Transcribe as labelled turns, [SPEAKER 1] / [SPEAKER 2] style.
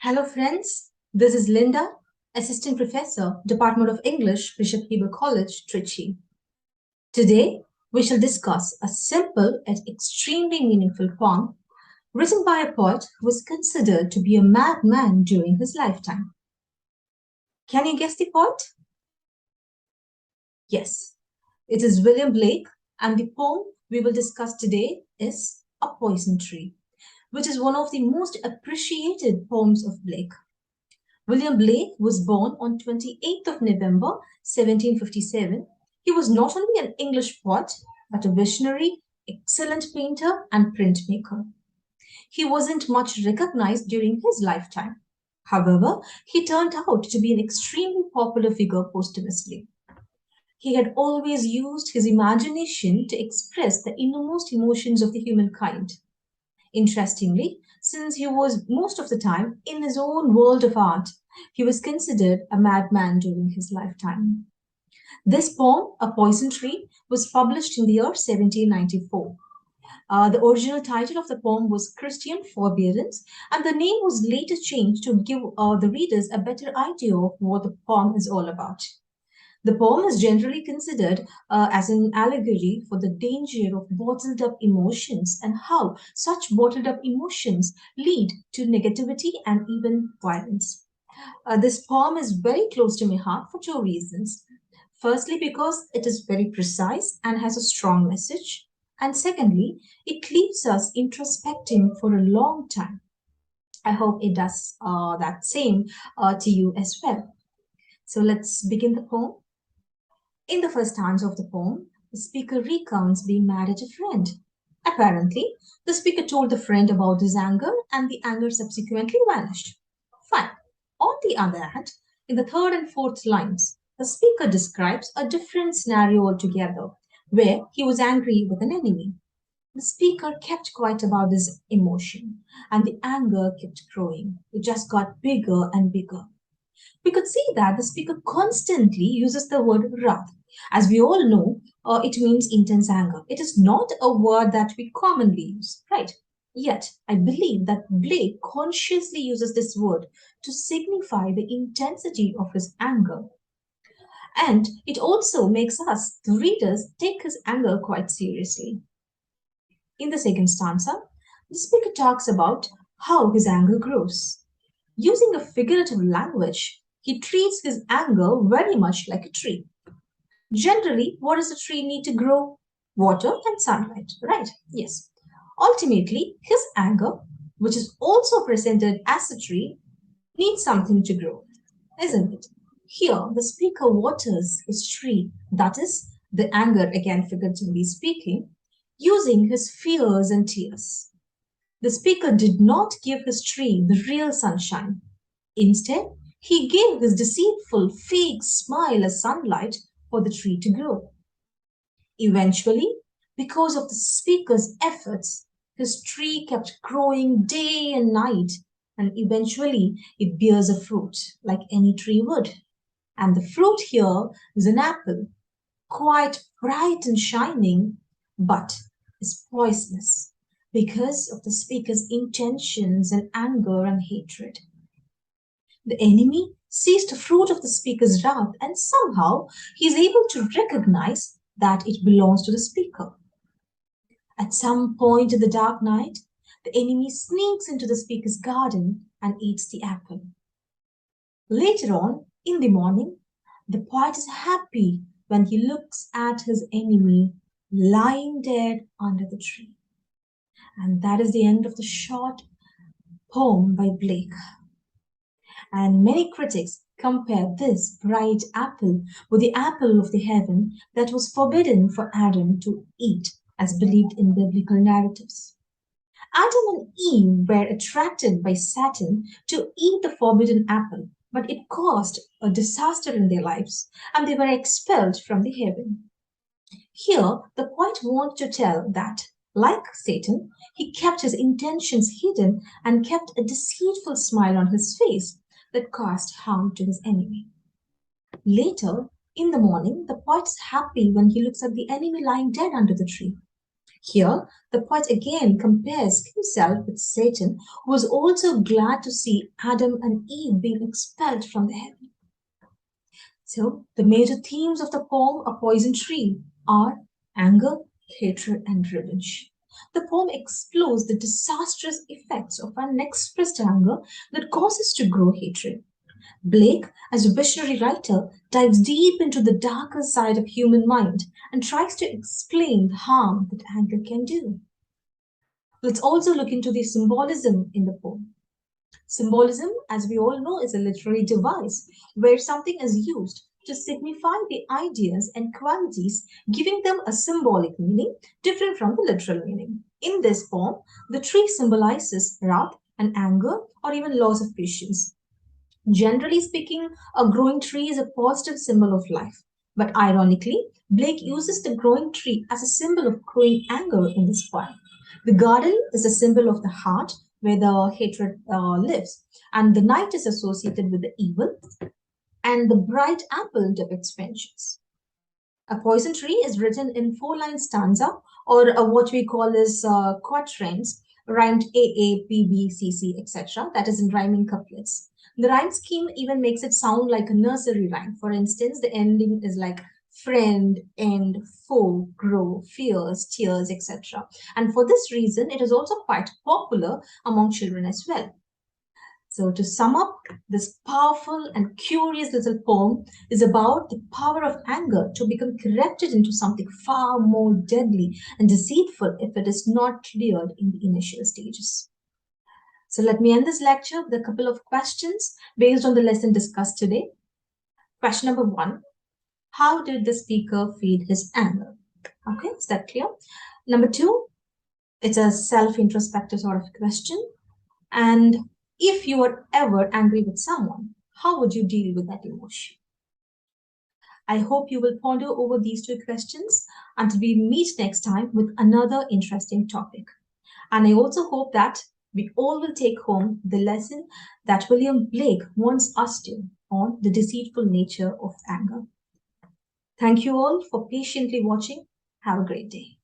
[SPEAKER 1] Hello, friends. This is Lynda, Assistant Professor, Department of English, Bishop Heber College, Trichy. Today, we shall discuss a simple yet extremely meaningful poem written by a poet who was considered to be a madman during his lifetime. Can you guess the poet? Yes, it is William Blake, and the poem we will discuss today is A Poison Tree, which is one of the most appreciated poems of Blake. William Blake was born on 28th of November 1757. He was not only an English poet, but a visionary, excellent painter and printmaker. He wasn't much recognized during his lifetime. However, he turned out to be an extremely popular figure posthumously. He had always used his imagination to express the innermost emotions of the humankind. Interestingly, since he was most of the time in his own world of art, he was considered a madman during his lifetime. This poem, A Poison Tree, was published in the year 1794. The original title of the poem was Christian Forbearance, and the name was later changed to give the readers a better idea of what the poem is all about. The poem is generally considered as an allegory for the danger of bottled up emotions and how such bottled up emotions lead to negativity and even violence. This poem is very close to my heart for two reasons. Firstly, because it is very precise and has a strong message. And secondly, it leaves us introspecting for a long time. I hope it does that same to you as well. So let's begin the poem. In the first stanza of the poem, the speaker recounts being mad at a friend. Apparently, the speaker told the friend about his anger and the anger subsequently vanished. Fine. On the other hand, in the third and fourth lines, the speaker describes a different scenario altogether, where he was angry with an enemy. The speaker kept quiet about his emotion, and the anger kept growing. It just got bigger and bigger. We could see that the speaker constantly uses the word wrath. As we all know, it means intense anger. It is not a word that we commonly use, right? Yet, I believe that Blake consciously uses this word to signify the intensity of his anger. And it also makes us, the readers, take his anger quite seriously. In the second stanza, the speaker talks about how his anger grows. Using a figurative language, he treats his anger very much like a tree. Generally, what does a tree need to grow? Water and sunlight, right? Yes. Ultimately, his anger, which is also presented as a tree, needs something to grow, isn't it? Here, the speaker waters his tree, that is, the anger, again figuratively speaking, using his fears and tears. The speaker did not give his tree the real sunshine. Instead, he gave his deceitful, fake smile as sunlight for the tree to grow. Eventually, because of the speaker's efforts, his tree kept growing day and night, and eventually it bears a fruit like any tree would. And the fruit here is an apple, quite bright and shining, but is poisonous because of the speaker's intentions and anger and hatred. The enemy sees the fruit of the speaker's wrath, and somehow he is able to recognize that it belongs to the speaker. At some point in the dark night, the enemy sneaks into the speaker's garden and eats the apple. Later on, in the morning, the poet is happy when he looks at his enemy lying dead under the tree. And that is the end of the short poem by Blake. And many critics compare this bright apple with the apple of the heaven that was forbidden for Adam to eat, as believed in biblical narratives. Adam and Eve were attracted by Satan to eat the forbidden apple, but it caused a disaster in their lives, and they were expelled from the heaven. Here, the poet wants to tell that, like Satan, he kept his intentions hidden and kept a deceitful smile on his face that caused harm to his enemy. Later, in the morning, the poet is happy when he looks at the enemy lying dead under the tree. Here, the poet again compares himself with Satan, who was also glad to see Adam and Eve being expelled from the heaven. So, the major themes of the poem A Poison Tree are anger, hatred, and revenge. The poem explores the disastrous effects of unexpressed anger that causes to grow hatred. Blake, as a visionary writer, dives deep into the darker side of human mind and tries to explain the harm that anger can do. Let's also look into the symbolism in the poem. Symbolism, as we all know, is a literary device where something is used to signify the ideas and qualities, giving them a symbolic meaning different from the literal meaning. In this poem, the tree symbolizes wrath and anger or even loss of patience. Generally speaking, a growing tree is a positive symbol of life. But ironically, Blake uses the growing tree as a symbol of growing anger in this poem. The garden is a symbol of the heart where the hatred lives, and the night is associated with the evil, and the bright apple depicts vengeance. A poison tree is written in four-line stanza or what we call as quatrains, rhymed A A B B C C etc. That is in rhyming couplets. The rhyme scheme even makes it sound like a nursery rhyme. For instance, the ending is like friend, end, foe, grow, fears, tears, etc. And for this reason, it is also quite popular among children as well. So, to sum up, this powerful and curious little poem is about the power of anger to become corrupted into something far more deadly and deceitful if it is not cleared in the initial stages. So, let me end this lecture with a couple of questions based on the lesson discussed today. Question number one: how did the speaker feed his anger? Okay, is that clear? Number two, it's a self introspective sort of question. And if you were ever angry with someone, how would you deal with that emotion? I hope you will ponder over these two questions until we meet next time with another interesting topic. And I also hope that we all will take home the lesson that William Blake wants us to on the deceitful nature of anger. Thank you all for patiently watching. Have a great day.